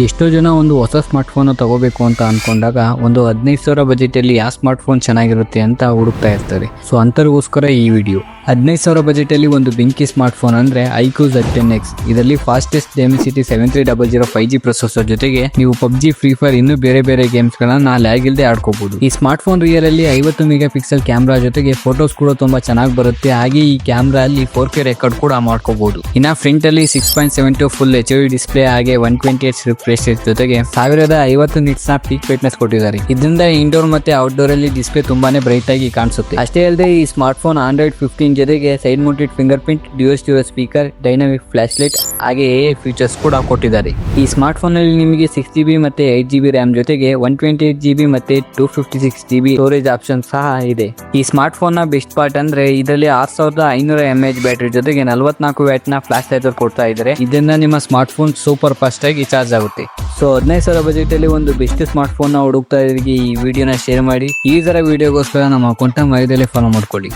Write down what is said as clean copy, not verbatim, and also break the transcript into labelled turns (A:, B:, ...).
A: ಎಷ್ಟೋ ಜನ ಒಂದು ಹೊಸ ಸ್ಮಾರ್ಟ್ ಫೋನ್ ತಗೋಬೇಕು ಅಂತ ಅನ್ಕೊಂಡಾಗ ಒಂದು 15,000 ಬಜೆಟ್ ಅಲ್ಲಿ ಯಾವ ಸ್ಮಾರ್ಟ್ ಫೋನ್ ಚೆನ್ನಾಗಿರುತ್ತೆ ಅಂತ ಹುಡುಕ್ತಾ ಇರ್ತಾರೆ. ಸೊ ಅಂತರಿಗೋಸ್ಕರ ಈ ವಿಡಿಯೋ. 15,000 ಬಜೆಟ್ ಅಲ್ಲಿ ಒಂದು ಬೆಂಕಿ ಸ್ಮಾರ್ಟ್ ಫೋನ್ ಅಂದ್ರೆ iQOO Z10X. ಇದರಲ್ಲಿ ಫಾಸ್ಟೆಸ್ಟ್ Dimensity 7300 5G ಪ್ರೊಸೆಸರ್ ಜೊತೆಗೆ ನೀವು PUBG, Free Fire ಇನ್ನೂ ಬೇರೆ ಬೇರೆ ಗೇಮ್ಸ್ ಗಳನ್ನ ಲ್ಯಾಗ್ ಇಲ್ಲದೆ ಆಡ್ಕೋಬಹುದು. ಈ ಸ್ಮಾರ್ಟ್ ಫೋನ್ ರಿಯರ್ ಅಲ್ಲಿ 50 ಮೆಗಾ ಪಿಕ್ಸೆಲ್ ಕ್ಯಾಮ್ರಾ ಜೊತೆಗೆ ಫೋಟೋಸ್ ಕೂಡ ತುಂಬಾ ಚೆನ್ನಾಗಿ ಬರುತ್ತೆ. ಹಾಗೆ ಈ ಕ್ಯಾಮ್ರಾ ಅಲ್ಲಿ 4K ರೆಕಾರ್ಡ್ ಕೂಡ ಮಾಡ್ಕೋಬಹುದು. ಇನ್ನ ಫ್ರಂಟ್ ಅಲ್ಲಿ 6.72 ಫುಲ್ HD ಡಿಸ್ಪ್ಲೇ ಹಾಗೆ 128 ರಿಫ್ರೆಶ್ ರೇಟ್ ಜೊತೆಗೆ 1050 ನಿಟ್ಸ್ ನ ಪೀಕ್ ಬ್ರೈಟ್ನೆಸ್ ಕೊಟ್ಟಿದ್ದಾರೆ. ಇದರಿಂದ ಇಂಡೋರ್ ಮತ್ತೆ ಔಟ್ಡೋರ್ ಅಲ್ಲಿ ಡಿಸ್ಪ್ಲೇ ತುಂಬಾನೇ ಬ್ರೈಟ್ ಆಗಿ ಕಾಣಿಸುತ್ತೆ. ಅಷ್ಟೇ ಅಲ್ಲದೆ ಈ ಸ್ಮಾರ್ಟ್ ಫೋನ್ Android 15 ಜೊತೆಗೆ side mounted finger print, dual stereo speaker, dynamic flash light ಹಾಗೆ AI ಫೀಚರ್ಸ್ ಕೂಡ ಕೊಟ್ಟಿದ್ದಾರೆ. ಈ ಸ್ಮಾರ್ಟ್ ಫೋನ್ ಅಲ್ಲಿ ನಿಮಗೆ 6GB ಮತ್ತೆ 8GB ರ್ಯಾಮ್ ಜೊತೆಗೆ 128GB ಮತ್ತೆ 256GB ಸ್ಟೋರೇಜ್ ಆಪ್ಷನ್ ಸಹ ಇದೆ. ಈ ಸ್ಮಾರ್ಟ್ ಫೋನ್ ನ ಬೆಸ್ಟ್ ಪಾರ್ಟ್ ಅಂದ್ರೆ ಇದರಲ್ಲಿ 6500 mAh ಬ್ಯಾಟರಿ ಜೊತೆಗೆ 44 ವ್ಯಾಟ್ ನ ಫ್ಲಾಶ್ ಚಾರ್ಜರ್ ಕೊಡ್ತಾ ಇದ್ದಾರೆ. ಇದರಿಂದ ನಿಮ್ಮ ಸ್ಮಾರ್ಟ್ ಫೋನ್ ಸೂಪರ್ ಫಾಸ್ಟ್ ಆಗಿ ಚಾರ್ಜ್ ಆಗುತ್ತೆ. ಸೊ 15,000 ಬಜೆಟ್ ಅಲ್ಲಿ ಒಂದು ಬೆಸ್ಟ್ ಸ್ಮಾರ್ಟ್ ಫೋನ್ ನ ಹುಡುಕ್ತಾ ಇದ್ದರಿಗೆ ಈ ವಿಡಿಯೋನ ಶೇರ್ ಮಾಡಿ. ಈ ತರ ವಿಡಿಯೋಗೋಸ್ಕರ ನಮ್ಮ ಅಕೌಂಟ್ ನ ಮಧ್ಯದಲ್ಲಿ ಫಾಲೋ ಮಾಡ್ಕೊಳ್ಳಿ.